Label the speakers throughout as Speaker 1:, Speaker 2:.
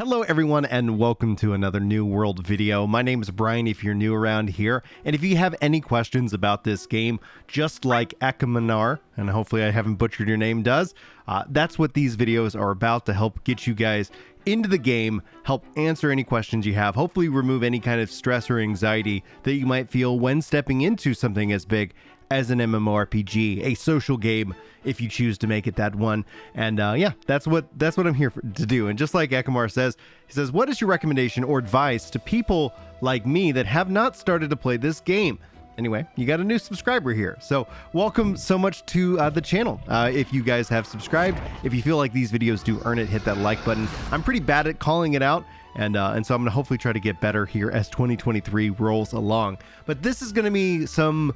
Speaker 1: Hello everyone and welcome to another New World video. My name is Brian if you're new around here, and if you have any questions about this game, just like Ekamanar, and hopefully I haven't butchered your name, does, that's what these videos are about, to help get you guys into the game, help answer any questions you have, hopefully remove any kind of stress or anxiety that you might feel when stepping into something as big as an MMORPG, a social game, if you choose to make it that one. And yeah, that's what I'm here to do. And just like Ekamar says, he says, what is your recommendation or advice to people like me that have not started to play this game? Anyway, you got a new subscriber here, so welcome so much to the channel. If you guys have subscribed, if you feel like these videos do earn it, hit that like button. I'm pretty bad at calling it out, and so I'm gonna hopefully try to get better here as 2023 rolls along. But this is gonna be some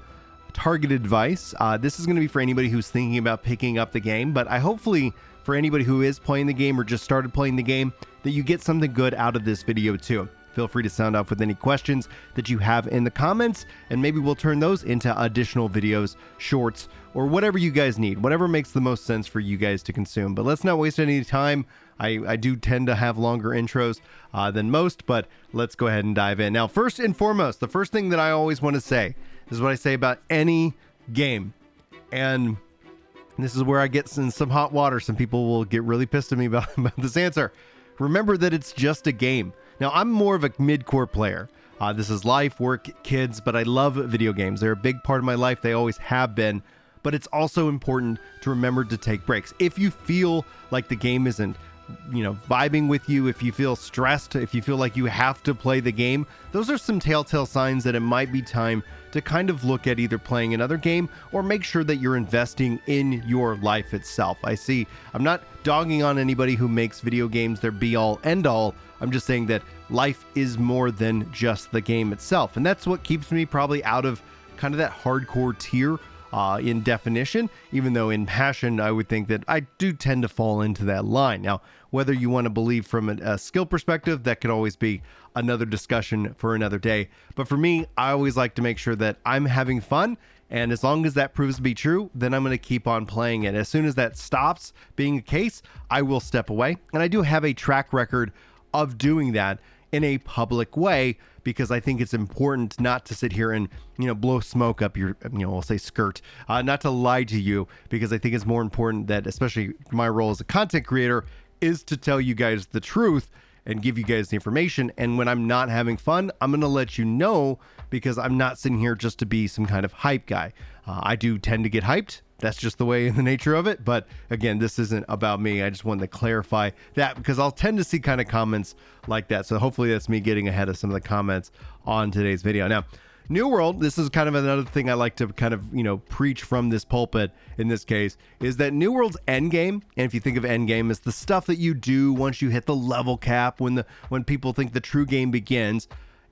Speaker 1: targeted advice. This is going to be for anybody who's thinking about picking up the game, but I hopefully for anybody who is playing the game or just started playing the game, that you get something good out of this video too. Feel free to sound off with any questions that you have in the comments, and maybe we'll turn those into additional videos, shorts, or whatever you guys need, whatever makes the most sense for you guys to consume. But let's not waste any time. I do tend to have longer intros than most, but let's go ahead and dive in. Now, first and foremost, the first thing that I always want to say, this is what I say about any game, and this is where I get in some hot water. Some people will get really pissed at me about this answer. Remember that it's just a game. Now, I'm more of a mid-core player. This is life, work, kids, but I love video games. They're a big part of my life. They always have been. But it's also important to remember to take breaks. If you feel like the game isn't, vibing with you, if you feel stressed, if you feel like you have to play the game, those are some telltale signs that it might be time to kind of look at either playing another game or make sure that you're investing in your life itself. I'm not dogging on anybody who makes video games their be all end all. I'm just saying that life is more than just the game itself. And that's what keeps me probably out of kind of that hardcore tier in definition, even though in passion, I would think that I do tend to fall into that line. Now, whether you want to believe from a skill perspective, that could always be another discussion for another day. But for me, I always like to make sure that I'm having fun. And as long as that proves to be true, then I'm going to keep on playing it. As soon as that stops being the case, I will step away. And I do have a track record of doing that in a public way, because I think it's important not to sit here and, blow smoke up your, we'll say skirt, not to lie to you, because I think it's more important that, especially my role as a content creator, is to tell you guys the truth and give you guys the information. And when I'm not having fun, I'm going to let you know, because I'm not sitting here just to be some kind of hype guy. I do tend to get hyped. That's just the way in the nature of it. But again, this isn't about me. I just wanted to clarify that, because I'll tend to see kind of comments like that. So hopefully that's me getting ahead of some of the comments on today's video. Now, New World, this is kind of another thing I like to kind of, preach from this pulpit in this case, is that New World's end game, and if you think of end game as the stuff that you do once you hit the level cap, when people think the true game begins,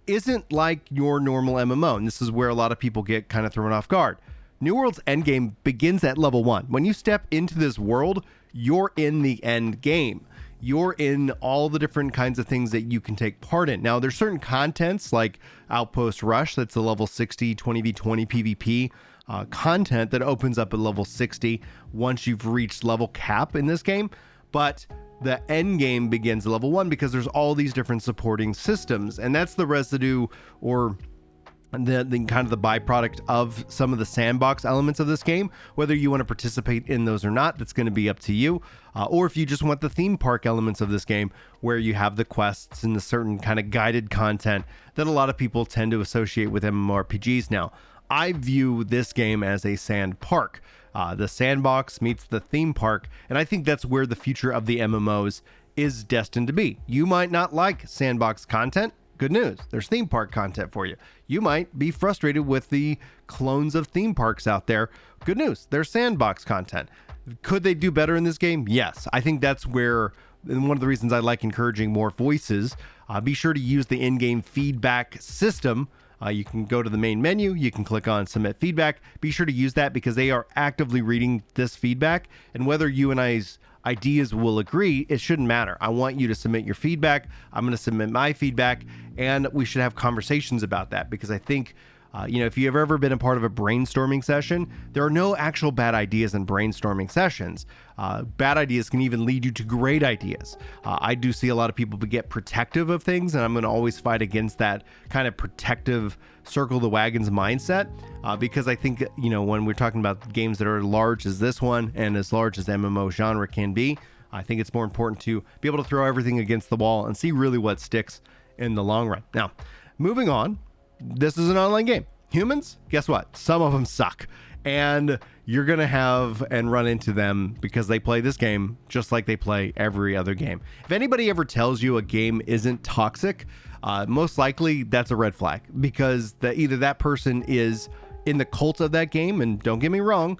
Speaker 1: isn't like your normal MMO. And this is where a lot of people get kind of thrown off guard. New World's endgame begins at level 1. When you step into this world, you're in the end game. You're in all the different kinds of things that you can take part in. Now, there's certain contents like Outpost Rush, that's the level 60 20v20 PvP content that opens up at level 60 once you've reached level cap in this game. But the end game begins at level 1 because there's all these different supporting systems, and that's the residue or the kind of the byproduct of some of the sandbox elements of this game. Whether you want to participate in those or not, that's going to be up to you. Or if you just want the theme park elements of this game, where you have the quests and the certain kind of guided content that a lot of people tend to associate with MMORPGs now. I view this game as a sand park. The sandbox meets the theme park, and I think that's where the future of the MMOs is destined to be. You might not like sandbox content. Good news, there's theme park content for you. You might be frustrated with the clones of theme parks out there. Good news, there's sandbox content. Could they do better in this game? Yes. I think that's where, and one of the reasons I like encouraging more voices. Be sure to use the in-game feedback system. You can go to the main menu, you can click on submit feedback. Be sure to use that, because they are actively reading this feedback, and whether you and I's ideas will agree, it shouldn't matter. I want you to submit your feedback. I'm going to submit my feedback, and we should have conversations about that, because I think If you've ever been a part of a brainstorming session, there are no actual bad ideas in brainstorming sessions. Bad ideas can even lead you to great ideas. I do see a lot of people get protective of things, and I'm going to always fight against that kind of protective circle the wagons mindset, because I think, when we're talking about games that are large as this one and as large as MMO genre can be, I think it's more important to be able to throw everything against the wall and see really what sticks in the long run. Now, moving on, this is an online game. Humans, guess what? Some of them suck. And you're going to have and run into them because they play this game just like they play every other game. If anybody ever tells you a game isn't toxic, most likely that's a red flag, because either that person is in the cult of that game, and don't get me wrong,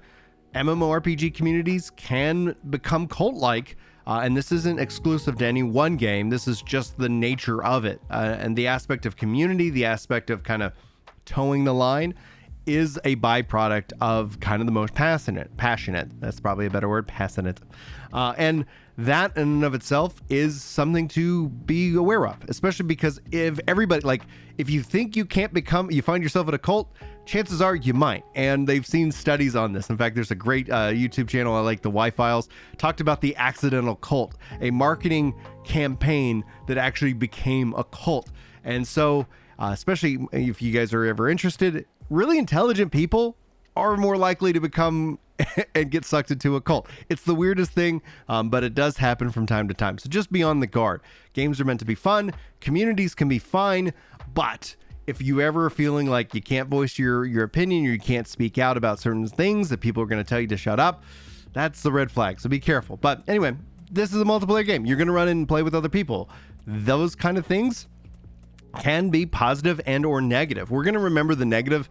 Speaker 1: MMORPG communities can become cult-like, and this isn't exclusive to any one game. This is just the nature of it, and the aspect of community, the aspect of kind of towing the line, is a byproduct of kind of the most passionate. That's probably a better word, passionate. And that in and of itself is something to be aware of, especially because if you think you can't you find yourself in a cult, chances are you might. And they've seen studies on this. In fact, there's a great YouTube channel I like, the Y-Files, talked about the accidental cult, a marketing campaign that actually became a cult. And so, especially if you guys are ever interested, really intelligent people are more likely to become and get sucked into a cult. It's the weirdest thing, but it does happen from time to time. So just be on the guard. Games are meant to be fun. Communities can be fine, but if you ever are feeling like you can't voice your opinion, or you can't speak out about certain things that people are going to tell you to shut up, that's the red flag. So be careful. But anyway, this is a multiplayer game. You're going to run in and play with other people. Those kind of things can be positive and or negative. We're going to remember the negative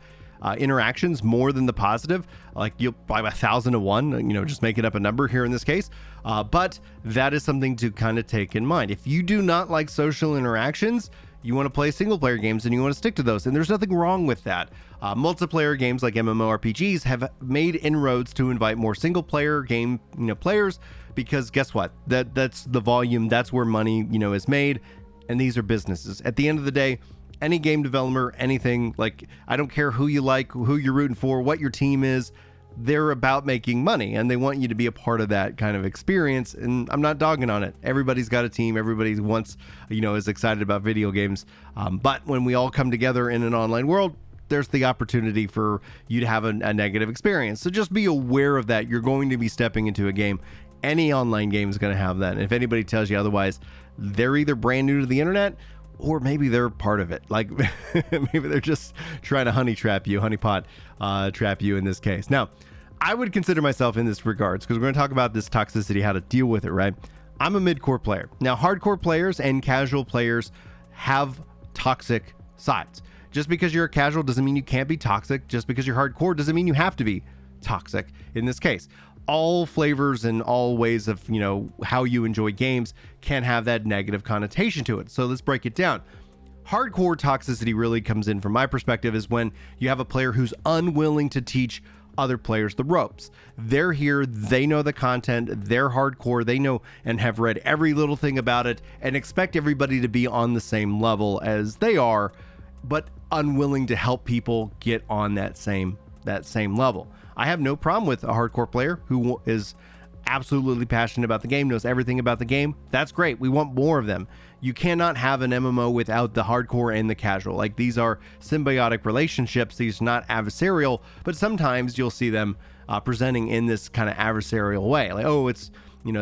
Speaker 1: interactions more than the positive, like you'll buy 1,000 to 1, just making up a number here in this case. But that is something to kind of take in mind. If you do not like social interactions, you want to play single player games and you want to stick to those. And there's nothing wrong with that. Multiplayer games like MMORPGs have made inroads to invite more single player game, players, because guess what? That's the volume. That's where money, is made. And these are businesses. At the end of the day, any game developer, anything, like, I don't care who you like, who you're rooting for, what your team is, they're about making money and they want you to be a part of that kind of experience. And I'm not dogging on it. Everybody's got a team. Everybody wants, is excited about video games. But when we all come together in an online world, there's the opportunity for you to have a negative experience. So just be aware of that. You're going to be stepping into a game. Any online game is going to have that. And if anybody tells you otherwise, they're either brand new to the internet, or maybe they're part of it. Like maybe they're just trying to honeypot trap you in this case. Now, I would consider myself in this regards, because we're going to talk about this toxicity, how to deal with it, right? I'm a mid-core player. Now, hardcore players and casual players have toxic sides. Just because you're a casual doesn't mean you can't be toxic. Just because you're hardcore doesn't mean you have to be toxic in this case. All flavors and all ways of, how you enjoy games can have that negative connotation to it. So let's break it down. Hardcore toxicity really comes in, from my perspective, is when you have a player who's unwilling to teach other players the ropes. They're here, they know the content, they're hardcore, they know and have read every little thing about it and expect everybody to be on the same level as they are, but unwilling to help people get on that same level. I have no problem with a hardcore player who is absolutely passionate about the game, knows everything about the game. That's great. We want more of them. You cannot have an MMO without the hardcore and the casual. Like, these are symbiotic relationships. These are not adversarial, but sometimes you'll see them presenting in this kind of adversarial way. Like, oh, it's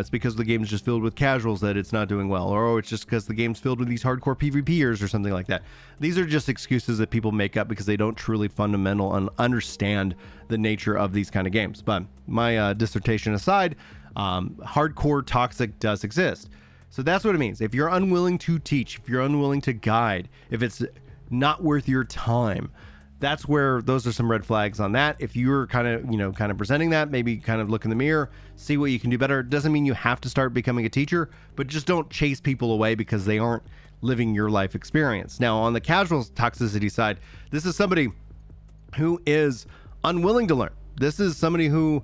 Speaker 1: because the game is just filled with casuals that it's not doing well, or it's just because the game's filled with these hardcore PvPers or something like that. These are just excuses that people make up because they don't truly fundamental and understand the nature of these kind of games. But my dissertation aside, hardcore toxic does exist. So that's what it means. If you're unwilling to teach, if you're unwilling to guide, if it's not worth your time, that's where those are some red flags on that. If you're kind of presenting that, maybe kind of look in the mirror, see what you can do better. It doesn't mean you have to start becoming a teacher, but just don't chase people away because they aren't living your life experience. Now, on the casual toxicity side, this is somebody who is unwilling to learn. This is somebody who,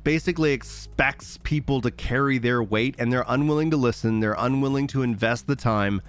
Speaker 1: basically expects people to carry their weight, and they're unwilling to listen. They're unwilling to invest the time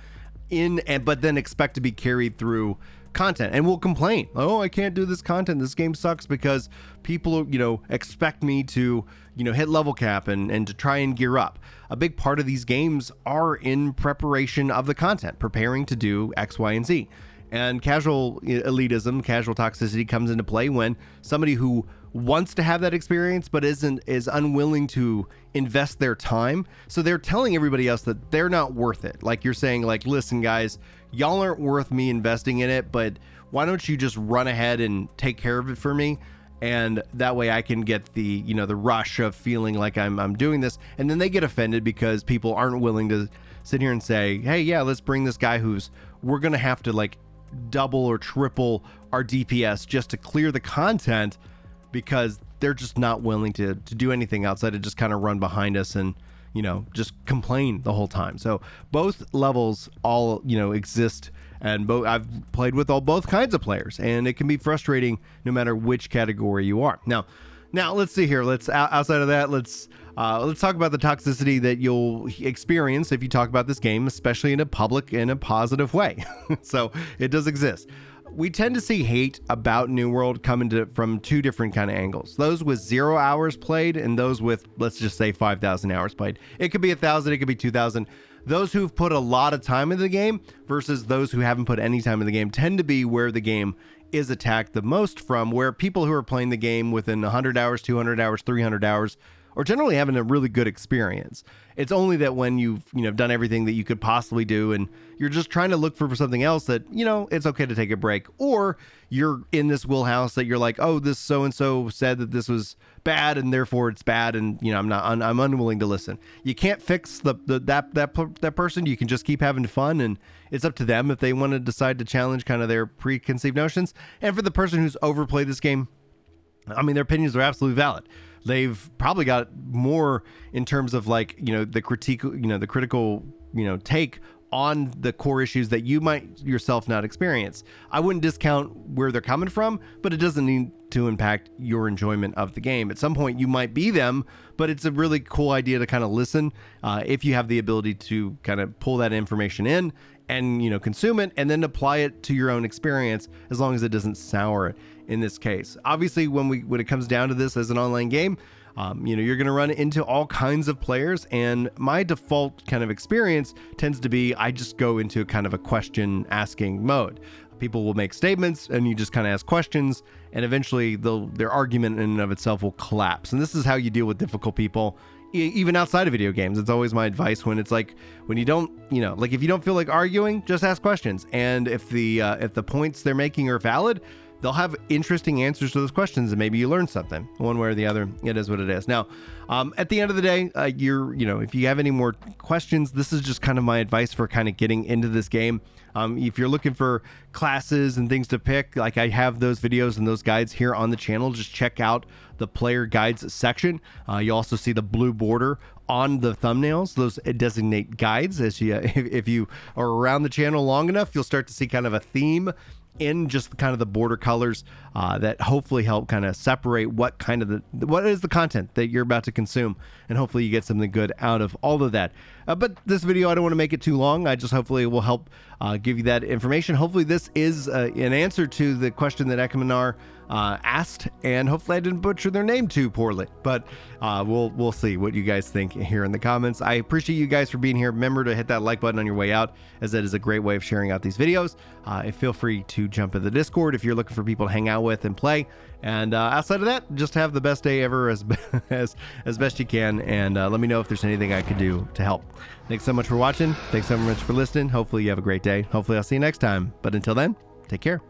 Speaker 1: but then expect to be carried through content and will complain, oh, I can't do this content, this game sucks, because people expect me to hit level cap and to try and gear up. A big part of these games are in preparation of the content, preparing to do X, Y, and Z. And casual elitism, casual toxicity comes into play when somebody who wants to have that experience but is unwilling to invest their time. So they're telling everybody else that they're not worth it. Like you're saying, like, listen, guys, y'all aren't worth me investing in it, but why don't you just run ahead and take care of it for me? And that way I can get the, the rush of feeling like I'm doing this. And then they get offended because people aren't willing to sit here and say, hey, yeah, let's bring this guy we're going to have to like double or triple our DPS just to clear the content, because they're just not willing to do anything outside of just kind of run behind us and just complain the whole time. So both levels all exist, and I've played with both kinds of players, and it can be frustrating no matter which category you are. Now let's see here. Outside of that, let's talk about the toxicity that you'll experience if you talk about this game, especially in a positive way. So it does exist. We tend to see hate about New World coming from two different kind of angles. Those with 0 hours played and those with, let's just say, 5,000 hours played. It could be 1,000, it could be 2,000. Those who've put a lot of time into the game versus those who haven't put any time in the game tend to be where the game is attacked the most from, where people who are playing the game within 100 hours, 200 hours, 300 hours are generally having a really good experience. It's only that when you've done everything that you could possibly do and you're just trying to look for something else that it's okay to take a break, or you're in this wheelhouse that you're like, oh, this so and so said that this was bad and therefore it's bad, and I'm unwilling to listen. You can't fix that person. You can just keep having fun, and it's up to them if they want to decide to challenge kind of their preconceived notions. And for the person who's overplayed this game, I mean, their opinions are absolutely valid. They've probably got more in terms of like, the critical, take on the core issues that you might yourself not experience. I wouldn't discount where they're coming from, but it doesn't need to impact your enjoyment of the game. At some point you might be them, but it's a really cool idea to kind of listen if you have the ability to kind of pull that information in and consume it and then apply it to your own experience, as long as it doesn't sour it in this case. Obviously, when it comes down to this as an online game, you're going to run into all kinds of players, and my default kind of experience tends to be I just go into kind of a question asking mode. People will make statements and you just kind of ask questions, and eventually their argument in and of itself will collapse. And this is how you deal with difficult people even outside of video games. It's always my advice when it's like, when you don't, like if you don't feel like arguing, just ask questions. And if the points they're making are valid, they'll have interesting answers to those questions, and maybe you learn something one way or the other. It is what it is. Now, at the end of the day, if you have any more questions, this is just kind of my advice for kind of getting into this game. If you're looking for classes and things to pick, like I have those videos and those guides here on the channel, just check out the player guides section. You also see the blue border on the thumbnails. Those designate guides. As if you are around the channel long enough, you'll start to see kind of a theme in just kind of the border colors that hopefully help kind of separate what is the content that you're about to consume, and hopefully you get something good out of all of that. But this video, I don't want to make it too long. I just hopefully will help give you that information. Hopefully this is an answer to the question that Ekamanar asked, and hopefully I didn't butcher their name too poorly, but we'll see what you guys think here in the comments. I appreciate you guys for being here. Remember to hit that like button on your way out, as that is a great way of sharing out these videos. Feel free to jump in the Discord if you're looking for people to hang out with and play. And outside of that, just have the best day ever as best you can, and let me know if there's anything I could do to help. Thanks so much for watching. Thanks so much for listening. Hopefully you have a great day. Hopefully I'll see you next time. But until then, take care.